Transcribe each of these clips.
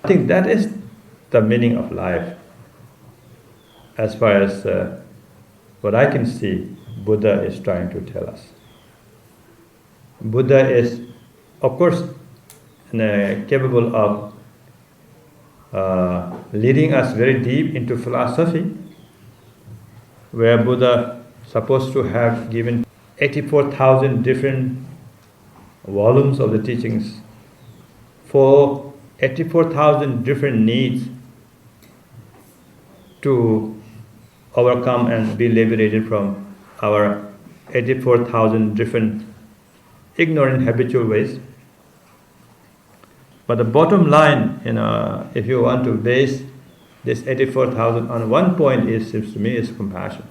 I think that is the meaning of life. As far as what I can see, Buddha is trying to tell us. Buddha is, of course, capable of leading us very deep into philosophy, where Buddha supposed to have given 84,000 different volumes of the teachings for 84,000 different needs to overcome and be liberated from our 84,000 different ignorant habitual ways. But the bottom line, if you want to base this 84,000 on one point, seems to me, is compassion.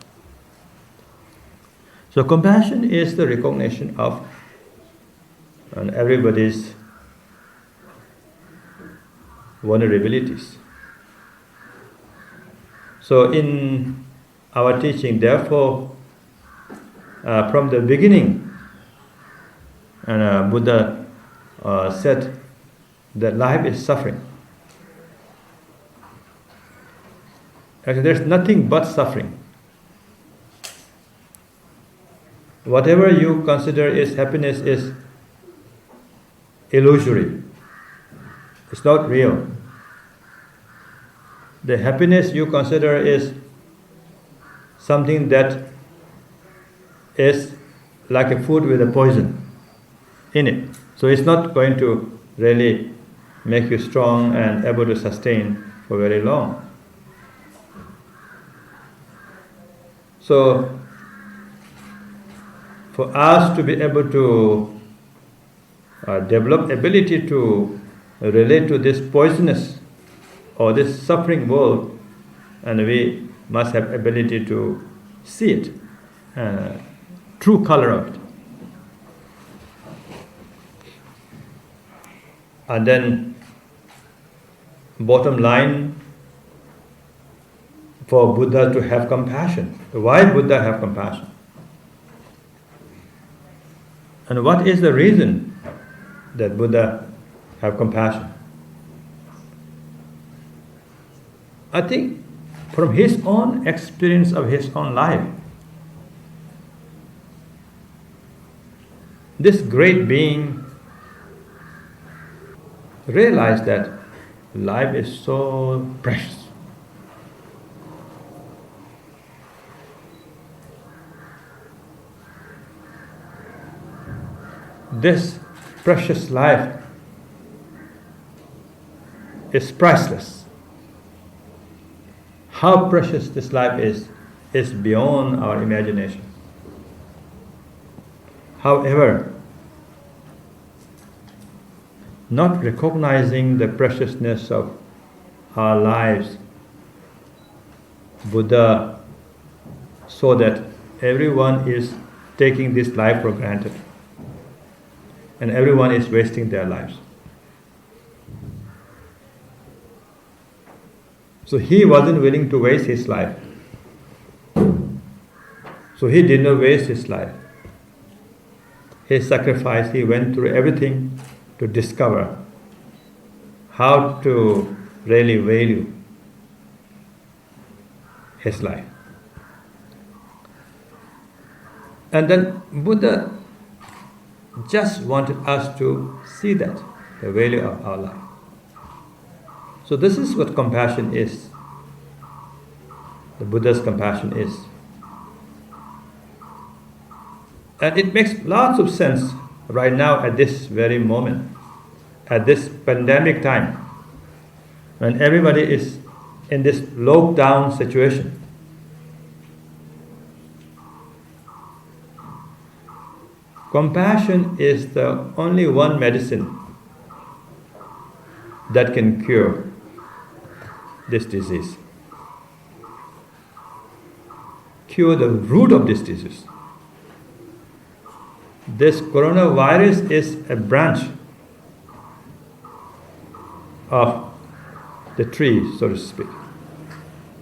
So compassion is the recognition of everybody's vulnerabilities. So in our teaching, therefore, from the beginning, Buddha said that life is suffering. Actually, there's nothing but suffering. Whatever you consider is happiness is illusory. It's not real. The happiness you consider is something that is like a food with a poison in it. So it's not going to really make you strong and able to sustain for very long. So for us to be able to develop ability to relate to this poisonous or this suffering world, and we must have ability to see it, true color of it. And then bottom line, for Buddha to have compassion. Why Buddha have compassion? And what is the reason that Buddha have compassion? I think from his own experience of his own life, this great being realized that life is so precious. This precious life is priceless. How precious this life is beyond our imagination. However, not recognizing the preciousness of our lives, Buddha saw that everyone is taking this life for granted, and everyone is wasting their lives. So he wasn't willing to waste his life. So he did not waste his life. He sacrificed, he went through everything to discover how to really value his life. And then Buddha just wanted us to see that, the value of our life. So this is what compassion is. The Buddha's compassion is. And it makes lots of sense right now at this very moment, at this pandemic time, when everybody is in this lockdown situation. Compassion is the only one medicine that can cure this disease. Cure the root of this disease. This coronavirus is a branch of the tree, so to speak.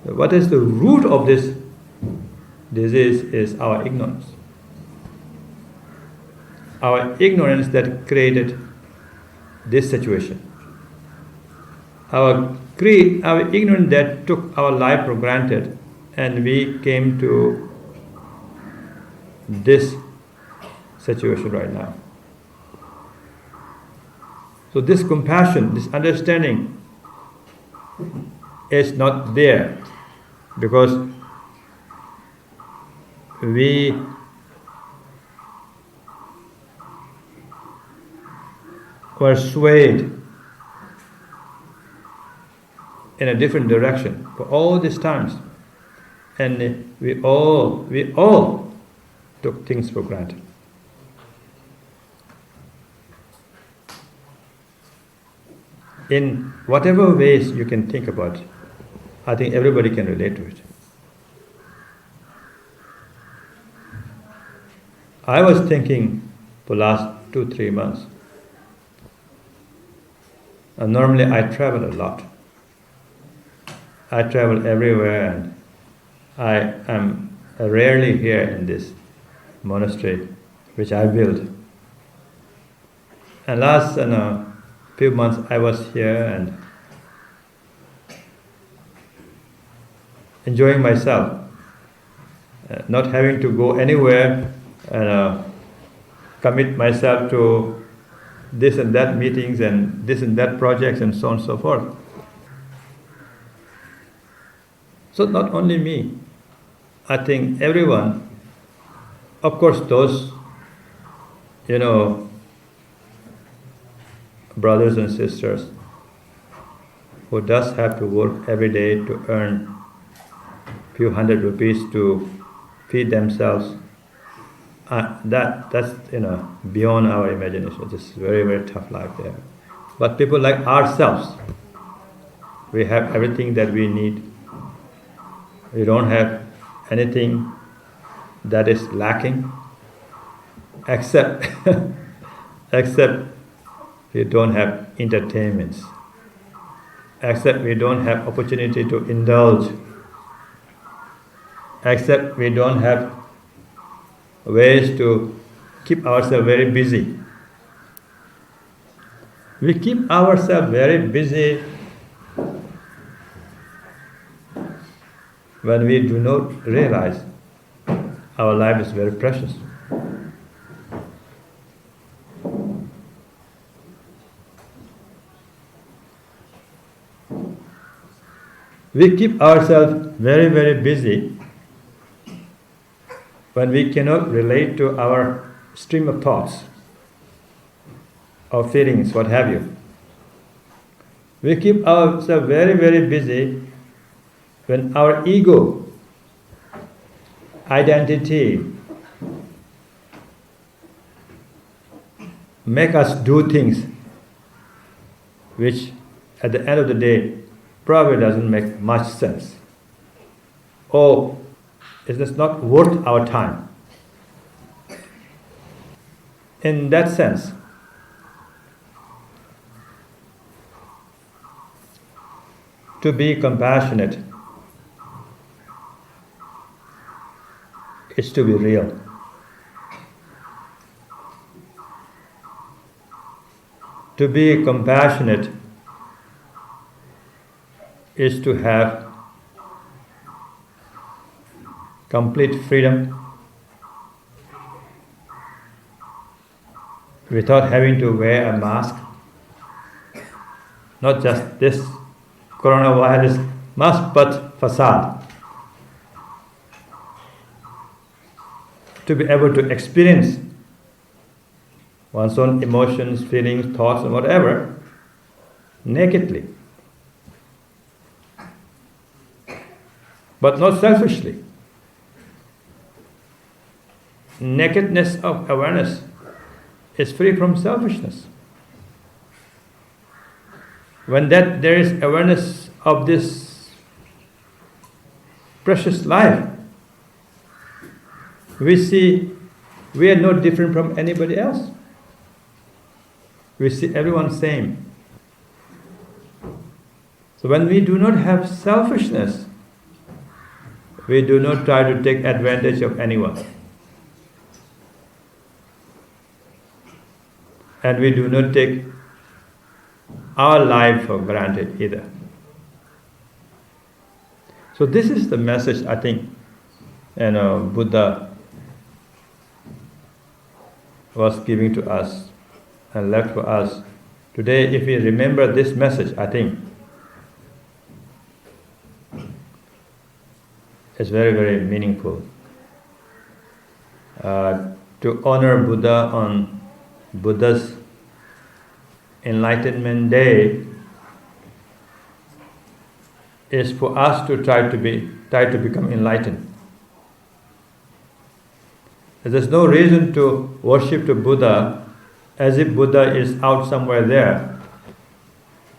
What is the root of this disease is our ignorance. Our ignorance that created this situation. our greed, our ignorance that took our life for granted, and we came to this situation right now. So this compassion, this understanding is not there because we were swayed in a different direction for all these times, and we all took things for granted. In whatever ways you can think about it, I think everybody can relate to it. I was thinking for last 2-3 months. Normally I travel a lot. I travel everywhere, and I am rarely here in this monastery which I built. And last few months I was here and enjoying myself, not having to go anywhere and commit myself to this and that meetings and this and that projects and so on and so forth. So not only me, I think everyone, of course those, brothers and sisters who does have to work every day to earn few hundred rupees to feed themselves, that's beyond our imagination. It's very, very tough life there. But people like ourselves, we have everything that we need. We don't have anything that is lacking, except we don't have entertainments, except we don't have opportunity to indulge, except we don't have ways to keep ourselves very busy. We keep ourselves very busy when we do not realize our life is very precious. We keep ourselves very, very busy when we cannot relate to our stream of thoughts, or feelings, what have you. We keep ourselves very, very busy when our ego, identity, make us do things which at the end of the day probably doesn't make much sense, or it is not worth our time. In that sense, to be compassionate is to be real. To be compassionate is to have complete freedom without having to wear a mask. Not just this coronavirus mask, but facade. To be able to experience one's own emotions, feelings, thoughts, and whatever nakedly, but not selfishly. Nakedness of awareness is free from selfishness. When there is awareness of this precious life, we see we are no different from anybody else. We see everyone same. So when we do not have selfishness, we do not try to take advantage of anyone. And we do not take our life for granted either. So this is the message I think Buddha was giving to us and left for us. Today, if we remember this message, I think it's very, very meaningful. To honor Buddha on Buddha's Enlightenment Day is for us to try to become enlightened. There's no reason to worship the Buddha as if Buddha is out somewhere there.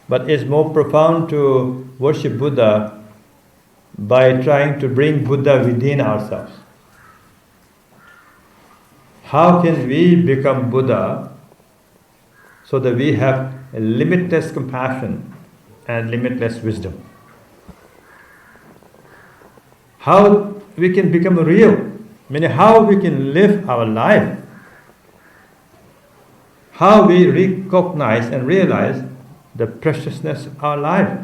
But it's more profound to worship Buddha by trying to bring Buddha within ourselves. How can we become Buddha so that we have a limitless compassion and limitless wisdom? How we can become real? Meaning how we can live our life, how we recognize and realize the preciousness of our life.